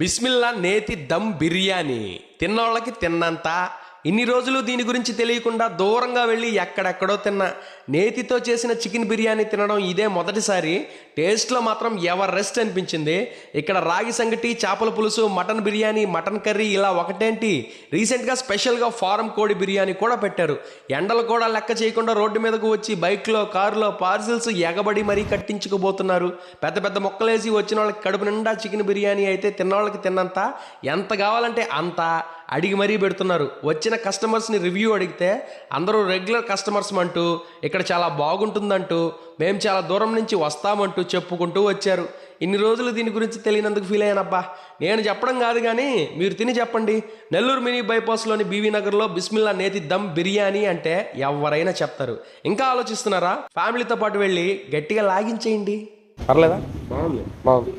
బిస్మిల్లా నేతి దమ్ బిర్యానీ తిన్నోళ్ళకి తిన్నంత. ఇన్ని రోజులు దీని గురించి తెలియకుండా దూరంగా వెళ్ళి ఎక్కడెక్కడో తిన్నా. నేతితో చేసిన చికెన్ బిర్యానీ తినడం ఇదే మొదటిసారి. టేస్ట్లో మాత్రం ఎవరెస్ట్ అనిపించింది. ఇక్కడ రాగి సంగటి, చేపల పులుసు, మటన్ బిర్యానీ, మటన్ కర్రీ ఇలా ఒకటేంటి, రీసెంట్గా స్పెషల్గా ఫారం కోడి బిర్యానీ కూడా పెట్టారు. ఎండలు కూడా లెక్క చేయకుండా రోడ్డు మీదకు వచ్చి బైక్లో, కారులో పార్సిల్స్ ఎగబడి మరీ కట్టించుకుపోతున్నారు. పెద్ద పెద్ద మొక్కలేసి వచ్చిన వాళ్ళకి కడుపు నిండా చికెన్ బిర్యానీ అయితే తిన్నవాళ్ళకి తిన్నంత, ఎంత కావాలంటే అంత అడిగి మరీ పెడుతున్నారు. వచ్చిన కస్టమర్స్ని రివ్యూ అడిగితే అందరూ రెగ్యులర్ కస్టమర్స్ అంటూ, ఇక్కడ చాలా బాగుంటుందంటూ, మేము చాలా దూరం నుంచి వస్తామంటూ చెప్పుకుంటూ వచ్చారు. ఇన్ని రోజులు దీని గురించి తెలియనందుకు ఫీల్ అయ్యానబ్బా. నేను చెప్పడం కాదు కానీ మీరు తిని చెప్పండి. నెల్లూరు మినీ బైపాస్లోని బీవీ నగర్లో బిస్మిల్లా నేతి దమ్ బిర్యానీ అంటే ఎవరైనా చెప్తారు. ఇంకా ఆలోచిస్తున్నారా? ఫ్యామిలీతో పాటు వెళ్ళి గట్టిగా లాగించేయండి. పర్లేదా? బాగుంది. బాగుంది.